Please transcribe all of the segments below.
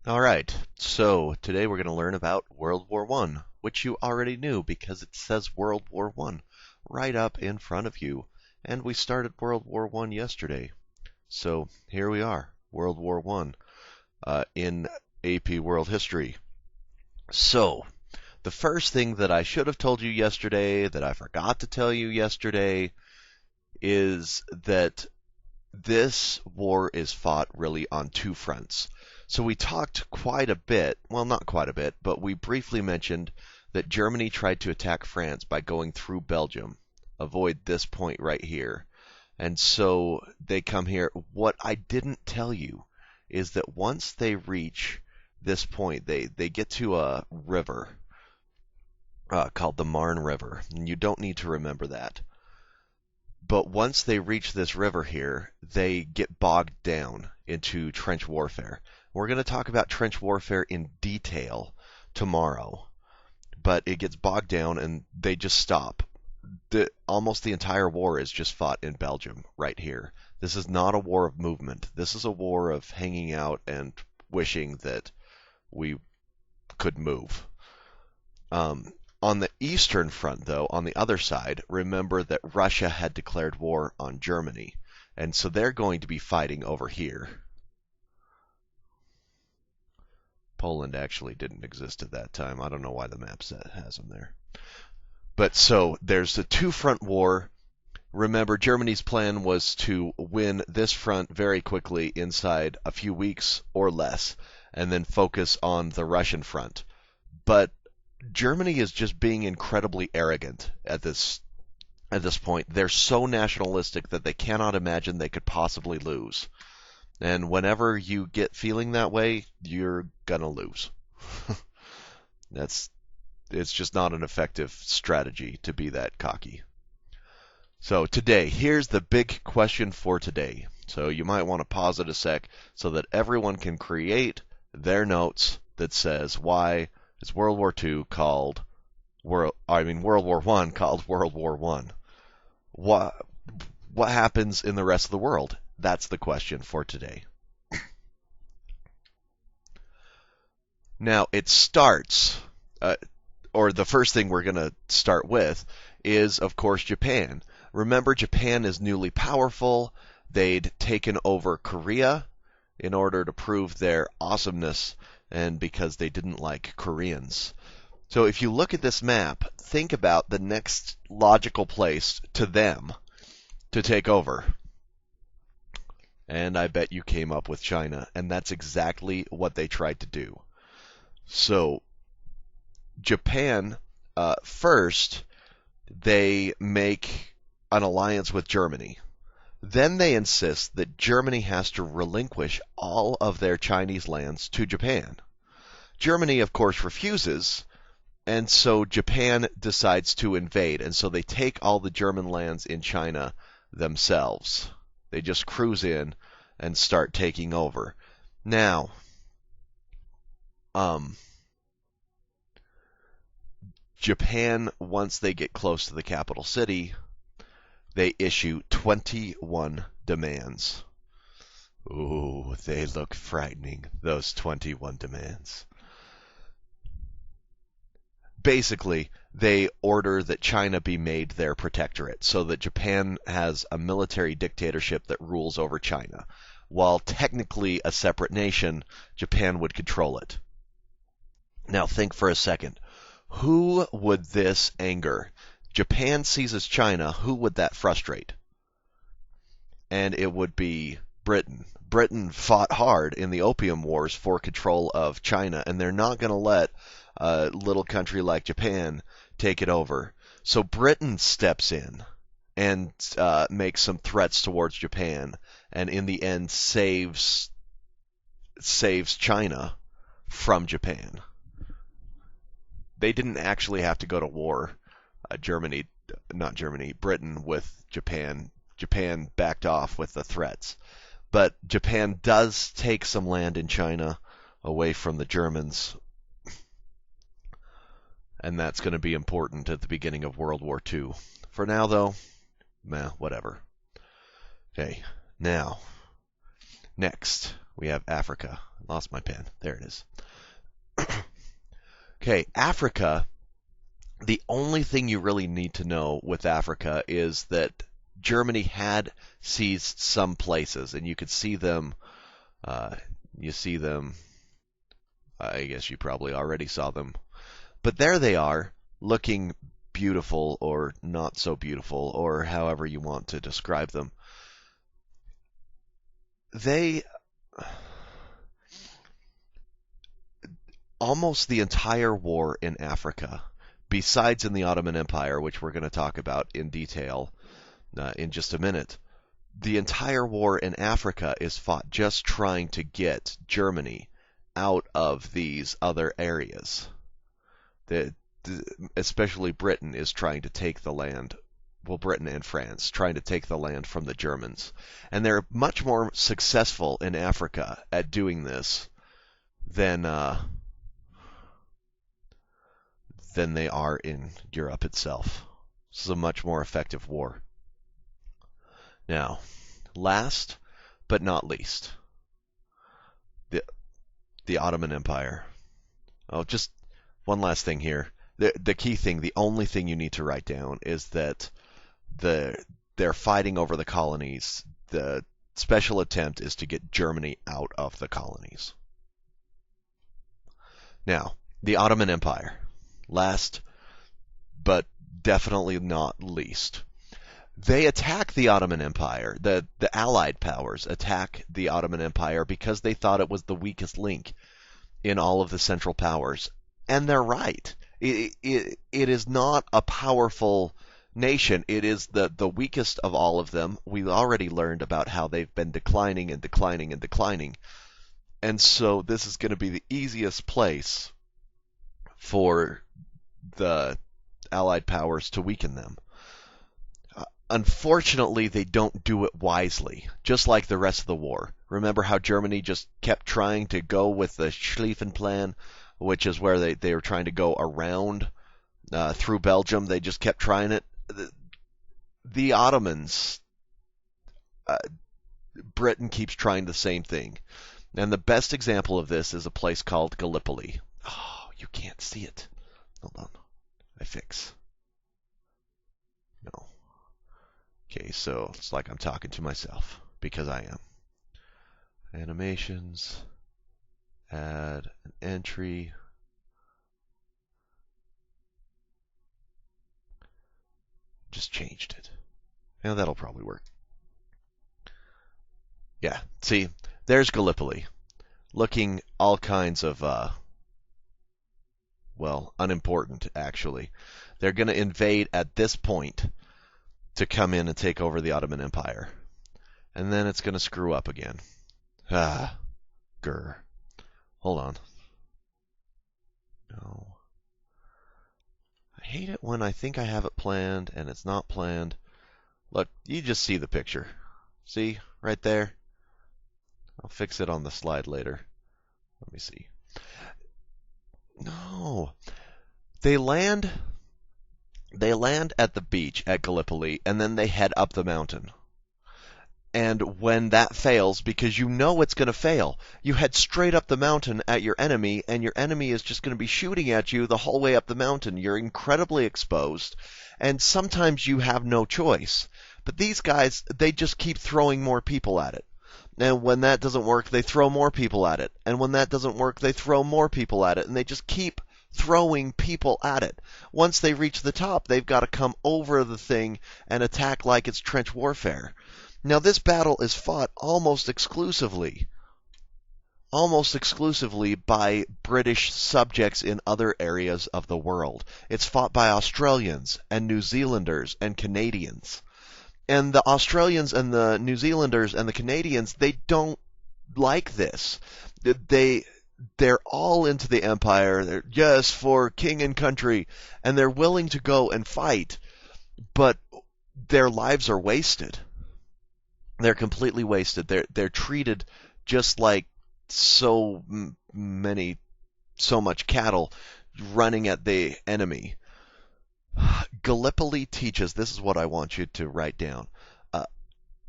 All right, so today we're going to learn about World War One, which you already knew because it says World War One right up in front of you. And we started World War One yesterday. So here we are, World War One in AP World History. So the first thing that I should have told you yesterday that I forgot to tell you yesterday is that this war is fought really on two fronts. So we talked quite a bit, well, not quite a bit, but we briefly mentioned that Germany tried to attack France by going through Belgium. Avoid this point right here. And so they come here. What I didn't tell you is that once they reach this point, they get to a river called the Marne River. And you don't need to remember that. But once they reach this river here, they get bogged down into trench warfare. We're going to talk about trench warfare in detail tomorrow, but it gets bogged down and they just stop. Almost the entire war is just fought in Belgium right here. This is not a war of movement. This is a war of hanging out and wishing that we could move. On the Eastern Front, though, on the other side, remember that Russia had declared war on Germany, and so they're going to be fighting over here. Poland actually didn't exist at that time. I don't know why the map has them there. But so there's the two-front war. Remember, Germany's plan was to win this front very quickly inside a few weeks or less, and then focus on the Russian front. But Germany is just being incredibly arrogant at this point. They're so nationalistic that they cannot imagine they could possibly lose. And whenever you get feeling that way, you're gonna lose. It's just not an effective strategy to be that cocky. So today, here's the big question for today. So you might want to pause it a sec so that everyone can create their notes that says why is World War II called World War One called World War One? What happens in the rest of the world? That's the question for today. Now it starts, or the first thing we're going to start with is, of course, Japan. Remember, Japan is newly powerful. They'd taken over Korea in order to prove their awesomeness and because they didn't like Koreans. So if you look at this map, think about the next logical place to them to take over. And I bet you came up with China, and that's exactly what they tried to do. So Japan, first, they make an alliance with Germany. Then they insist that Germany has to relinquish all of their Chinese lands to Japan. Germany, of course, refuses, and so Japan decides to invade, and so they take all the German lands in China themselves. They just cruise in and start taking over. Now, Japan, once they get close to the capital city, they issue 21 demands. Ooh, they look frightening, those 21 demands. Basically, they order that China be made their protectorate, so that Japan has a military dictatorship that rules over China. While technically a separate nation, Japan would control it. Now think for a second. Who would this anger? Japan seizes China, who would that frustrate? And it would be Britain. Britain fought hard in the Opium Wars for control of China, and they're not going to let a little country like Japan take it over. So Britain steps in and makes some threats towards Japan, and in the end saves China from Japan. They didn't actually have to go to war. Britain with Japan. Japan backed off with the threats. But Japan does take some land in China away from the Germans. And that's going to be important at the beginning of World War II. For now, though, whatever. Okay, now, next, We have Africa. Lost my pen. There it is. Okay, Africa. The only thing you really need to know with Africa is that Germany had seized some places, and you could see them. You see them. I guess you probably already saw them. But there they are, looking beautiful or not so beautiful, or however you want to describe them. They almost the entire war in Africa, besides in the Ottoman Empire, which we're going to talk about in detail in just a minute, the entire war in Africa is fought just trying to get Germany out of these other areas. Especially Britain is trying to take the land. Well, Britain and France trying to take the land from the Germans. And they're much more successful in Africa at doing this than they are in Europe itself. This is a much more effective war. Now, last but not least, the Ottoman Empire. Oh, just one last thing here. The key thing, the only thing you need to write down is that they're fighting over the colonies. The special attempt is to get Germany out of the colonies. Now, the Ottoman Empire. Last, but definitely not least. They attack the Ottoman Empire. The Allied powers attack the Ottoman Empire because they thought it was the weakest link in all of the Central Powers. And they're right. It is not a powerful nation. It is the weakest of all of them. We've already learned about how they've been declining and declining and declining. And so this is going to be the easiest place for the Allied powers to weaken them. Unfortunately, they don't do it wisely, just like the rest of the war. Remember how Germany just kept trying to go with the Schlieffen Plan, which is where they were trying to go around through Belgium. They just kept trying it. The Ottomans, Britain keeps trying the same thing. And the best example of this is a place called Gallipoli. Oh, you can't see it. Hold on. I fix. No. Okay, so it's like I'm talking to myself, because I am. Animations. Add an entry. Just changed it. Now that'll probably work. Yeah, see, there's Gallipoli. Looking all kinds of, well, unimportant, actually. They're going to invade at this point to come in and take over the Ottoman Empire. And then it's going to screw up again. Grr. Hold on. No. I hate it when I think I have it planned and it's not planned. Look, you just see the picture. See? Right there? I'll fix it on the slide later. Let me see. No. They land at the beach at Gallipoli, and then they head up the mountain. And when that fails, because you know it's going to fail, you head straight up the mountain at your enemy, and your enemy is just going to be shooting at you the whole way up the mountain. You're incredibly exposed, and sometimes you have no choice. But these guys, they just keep throwing more people at it. And when that doesn't work, they throw more people at it. And when that doesn't work, they throw more people at it. And they just keep throwing people at it. Once they reach the top, they've got to come over the thing and attack like it's trench warfare. Now, this battle is fought almost exclusively by British subjects in other areas of the world. It's fought by Australians and New Zealanders and Canadians. And the Australians and the New Zealanders and the Canadians, they don't like this. They're all into the empire. They're, yes, for king and country. And they're willing to go and fight. But their lives are wasted. They're completely wasted. They're treated just like so much cattle running at the enemy. Gallipoli teaches, this is what I want you to write down.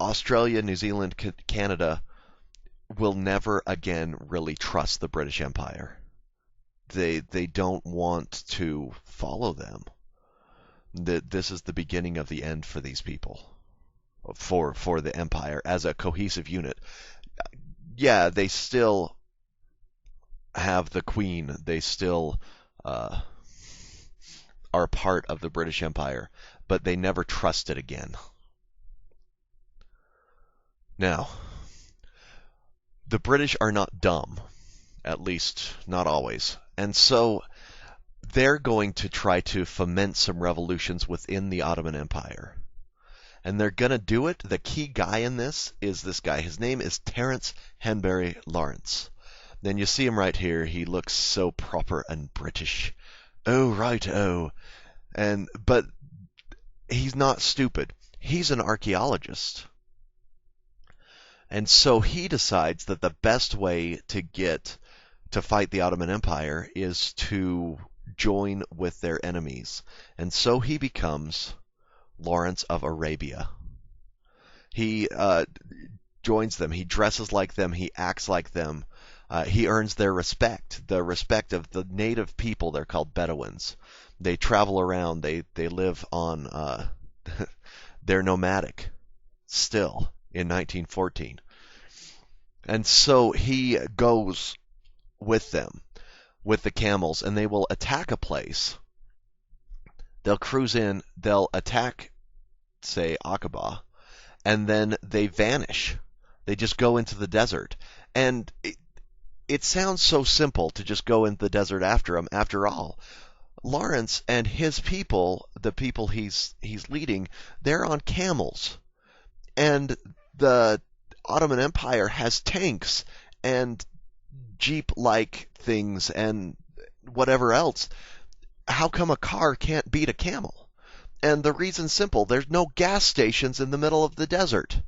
Australia, New Zealand, Canada will never again really trust the British Empire. They don't want to follow them. This is the beginning of the end for these people, for the empire as a cohesive unit. Yeah, they still have the Queen. They still are part of the British Empire, but they never trust it again. Now, the British are not dumb, at least not always, and so they're going to try to foment some revolutions within the Ottoman Empire. And they're going to do it. The key guy in this is this guy. His name is Terence Henbury Lawrence. Then you see him right here. He looks so proper and British. Oh, right, oh. But he's not stupid. He's an archaeologist. And so he decides that the best way to fight the Ottoman Empire is to join with their enemies. And so he becomes Lawrence of Arabia. He joins them. He dresses like them. He acts like them. He earns their respect, the respect of the native people. They're called Bedouins. They travel around. They live on. They're nomadic still in 1914. And so he goes with them, with the camels, and they will attack a place. They'll cruise in, they'll attack, say, Aqaba, and then they vanish. They just go into the desert. And it sounds so simple to just go into the desert after them. After all, Lawrence and his people, the people he's leading, they're on camels. And the Ottoman Empire has tanks and Jeep-like things and whatever else. How come a car can't beat a camel? And the reason's simple. There's no gas stations in the middle of the desert.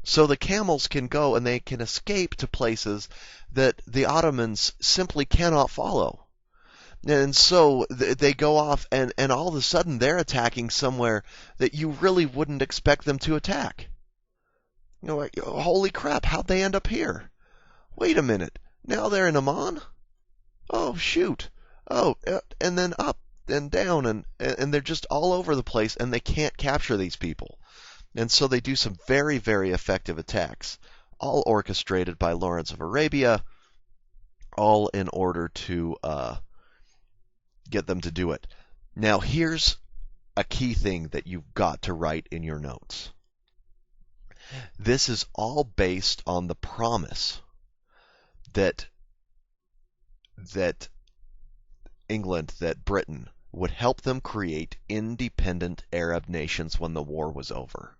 So the camels can go and they can escape to places that the Ottomans simply cannot follow. And so they go off and all of a sudden they're attacking somewhere that you really wouldn't expect them to attack. You know, like, holy crap, how'd they end up here? Wait a minute. Now they're in Oman? Oh, shoot. Oh, and then up and down, and they're just all over the place, and they can't capture these people. And so they do some very, very effective attacks, all orchestrated by Lawrence of Arabia, all in order to get them to do it. Now, here's a key thing that you've got to write in your notes. This is all based on the promise that England, that Britain, would help them create independent Arab nations when the war was over.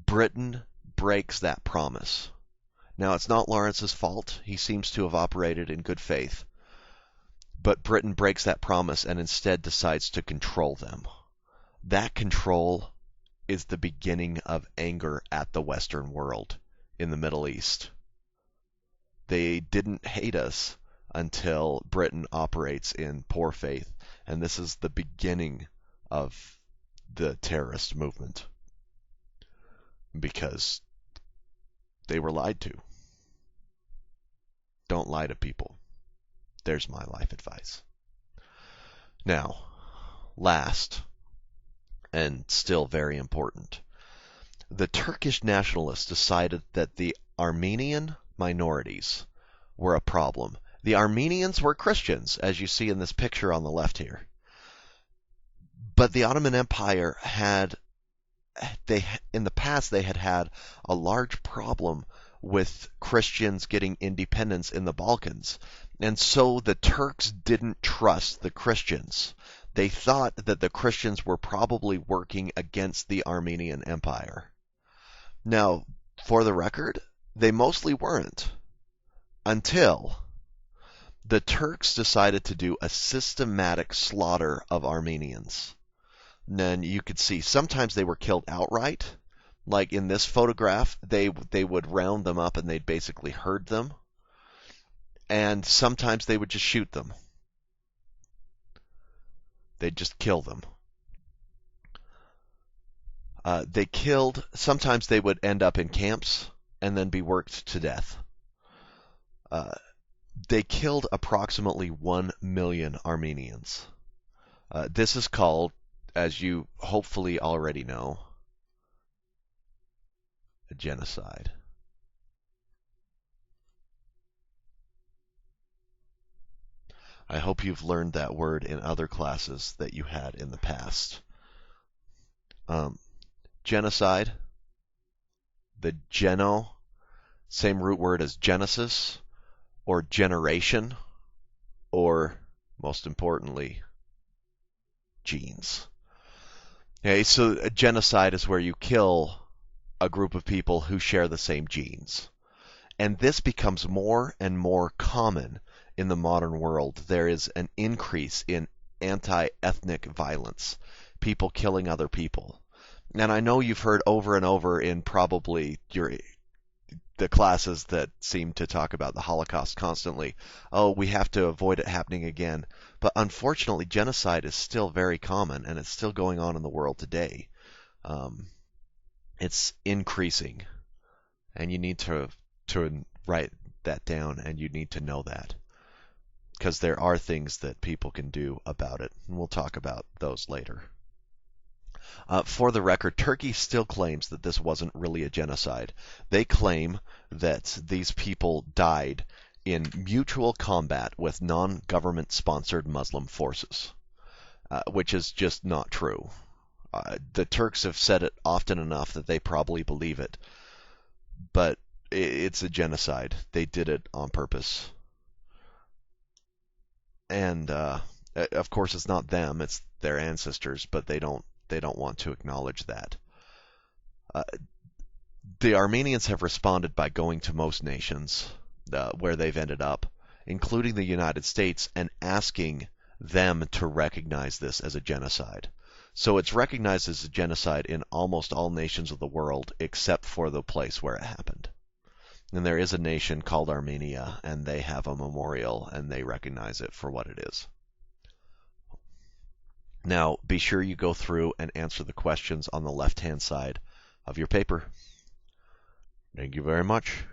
Britain breaks that promise. Now, it's not Lawrence's fault. He seems to have operated in good faith. But Britain breaks that promise and instead decides to control them. That control is the beginning of anger at the Western world in the Middle East. They didn't hate us until Britain operates in poor faith, and this is the beginning of the terrorist movement because they were lied to. Don't lie to people. There's my life advice. Now, last, and still very important, the Turkish nationalists decided that the Armenian minorities were a problem. The Armenians were Christians, as you see in this picture on the left here. But the Ottoman Empire in the past, they had a large problem with Christians getting independence in the Balkans. And so the Turks didn't trust the Christians. They thought that the Christians were probably working against the Armenian Empire. Now, for the record, they mostly weren't, until the Turks decided to do a systematic slaughter of Armenians. And then you could see sometimes they were killed outright. Like in this photograph, they would round them up and they'd basically herd them. And sometimes they would just shoot them. They'd just kill them. Sometimes they would end up in camps and then be worked to death. They killed approximately 1 million Armenians. This is called, as you hopefully already know, a genocide. I hope you've learned that word in other classes that you had in the past. Genocide, the geno, same root word as Genesis, or generation, or, most importantly, genes. Okay, so a genocide is where you kill a group of people who share the same genes. And this becomes more and more common in the modern world. There is an increase in anti-ethnic violence, people killing other people. And I know you've heard over and over in probably the classes that seem to talk about the Holocaust constantly, oh, we have to avoid it happening again. But unfortunately, genocide is still very common, and it's still going on in the world today. It's increasing, and you need to write that down, and you need to know that, because there are things that people can do about it, and we'll talk about those later. For the record, Turkey still claims that this wasn't really a genocide. They claim that these people died in mutual combat with non-government sponsored Muslim forces, which is just not true. The Turks have said it often enough that they probably believe it, but it's a genocide. They did it on purpose. And of course, it's not them; it's their ancestors, but they don't want to acknowledge that. The Armenians have responded by going to most nations where they've ended up, including the United States, and asking them to recognize this as a genocide. So it's recognized as a genocide in almost all nations of the world except for the place where it happened. And there is a nation called Armenia, and they have a memorial, and they recognize it for what it is. Now, be sure you go through and answer the questions on the left-hand side of your paper. Thank you very much.